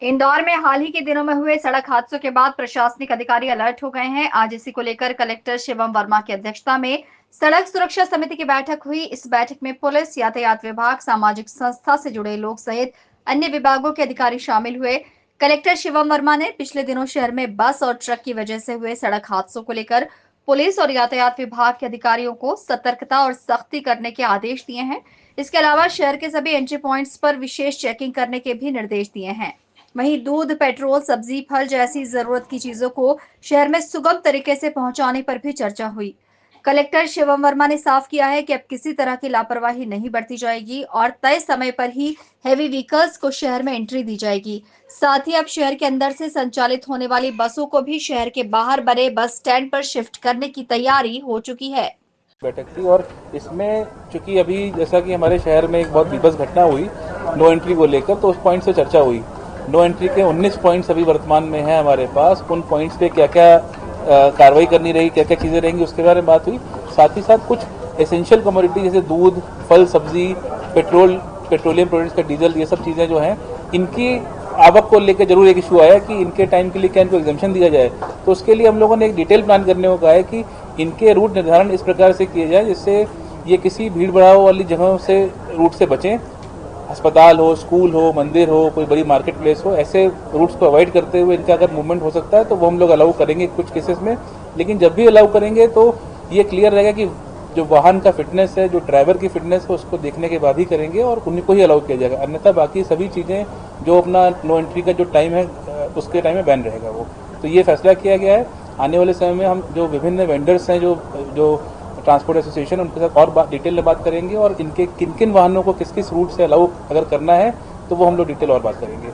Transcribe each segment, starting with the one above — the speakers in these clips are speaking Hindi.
इंदौर में हाल ही के दिनों में हुए सड़क हादसों के बाद प्रशासनिक अधिकारी अलर्ट हो गए हैं। आज इसी को लेकर कलेक्टर शिवम वर्मा की अध्यक्षता में सड़क सुरक्षा समिति की बैठक हुई। इस बैठक में पुलिस, यातायात विभाग, सामाजिक संस्था से जुड़े लोग सहित अन्य विभागों के अधिकारी शामिल हुए। कलेक्टर शिवम वर्मा ने पिछले दिनों शहर में बस और ट्रक की वजह से हुए सड़क हादसों को लेकर पुलिस और यातायात विभाग के अधिकारियों को सतर्कता और सख्ती करने के आदेश दिए हैं। इसके अलावा शहर के सभी एंट्री पॉइंट्स पर विशेष चेकिंग करने के भी निर्देश दिए हैं। वहीं दूध, पेट्रोल, सब्जी, फल जैसी जरूरत की चीजों को शहर में सुगम तरीके से पहुंचाने पर भी चर्चा हुई। कलेक्टर शिवम वर्मा ने साफ किया है कि अब किसी तरह की लापरवाही नहीं बरती जाएगी और तय समय पर ही हैवी व्हीकल्स को शहर में एंट्री दी जाएगी। साथ ही अब शहर के अंदर से संचालित होने वाली बसों को भी शहर के बाहर बने बस स्टैंड पर शिफ्ट करने की तैयारी हो चुकी है। बैठक थी और इसमें चूंकि अभी जैसा कि हमारे शहर में एक बहुत विबस घटना हुई नो एंट्री को लेकर, तो उस पॉइंट से चर्चा हुई। नो एंट्री के 19 पॉइंट्स अभी वर्तमान में हैं हमारे पास। उन पॉइंट्स पे क्या क्या कार्रवाई करनी रही, क्या क्या चीज़ें रहेंगी, उसके बारे में बात हुई। साथ ही साथ कुछ एसेंशियल कमोडिटी जैसे दूध, फल, सब्जी, पेट्रोलियम प्रोडक्ट्स का डीजल, ये सब चीज़ें जो हैं इनकी आवक को लेकर जरूर एक इशू आया कि इनके टाइम के लिए क्या इनको एग्जाम्पशन दिया जाए। तो उसके लिए हम लोगों ने एक डिटेल प्लान करने को कहा है कि इनके रूट निर्धारण इस प्रकार से किए जाए जिससे ये किसी भीड़ भड़ाव वाली जगहों से रूट से बचें। अस्पताल हो, स्कूल हो, मंदिर हो, कोई बड़ी मार्केट प्लेस हो, ऐसे रूट्स को अवॉइड करते हुए इनका अगर मूवमेंट हो सकता है तो वो हम लोग अलाउ करेंगे कुछ केसेस में। लेकिन जब भी अलाउ करेंगे तो ये क्लियर रहेगा कि जो वाहन का फिटनेस है, जो ड्राइवर की फिटनेस है, उसको देखने के बाद ही करेंगे और उन्हीं को ही अलाउ किया जाएगा। अन्यथा बाकी सभी चीज़ें जो अपना नो एंट्री का जो टाइम है उसके टाइम में बैन रहेगा वो। तो ये फैसला किया गया है। आने वाले समय में हम जो विभिन्न वेंडर्स हैं, जो ट्रांसपोर्ट एसोसिएशन, उनके साथ और डिटेल में बात करेंगे और इनके किन किन वाहनों को किस किस रूट से अलाउ अगर करना है तो वो हम लोग डिटेल और बात करेंगे।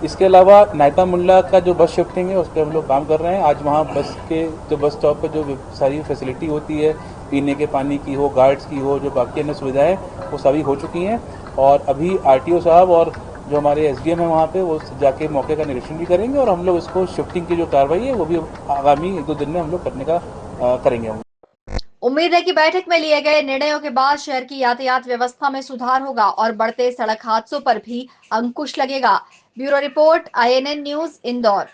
इसके अलावा नायता मुल्ला का जो बस शिफ्टिंग है उस पर हम लोग काम कर रहे हैं। आज वहाँ बस स्टॉप पर जो सारी फैसिलिटी होती है, पीने के पानी की हो, गार्ड्स की हो, जो बाकी अन्य सुविधाएं, वो सभी हो चुकी हैं। और अभी आरटीओ साहब और जो हमारे एसडीएम है वहाँ पे, वो जाके मौके का निरीक्षण भी करेंगे और हम लोग इसको शिफ्टिंग की जो कार्रवाई है वो भी आगामी 1-2 दिन में हम लोग करने का करेंगे। उम्मीद है कि बैठक में लिए गए निर्णयों के बाद शहर की यातायात व्यवस्था में सुधार होगा और बढ़ते सड़क हादसों पर भी अंकुश लगेगा। Bureau report, INN news, Indore.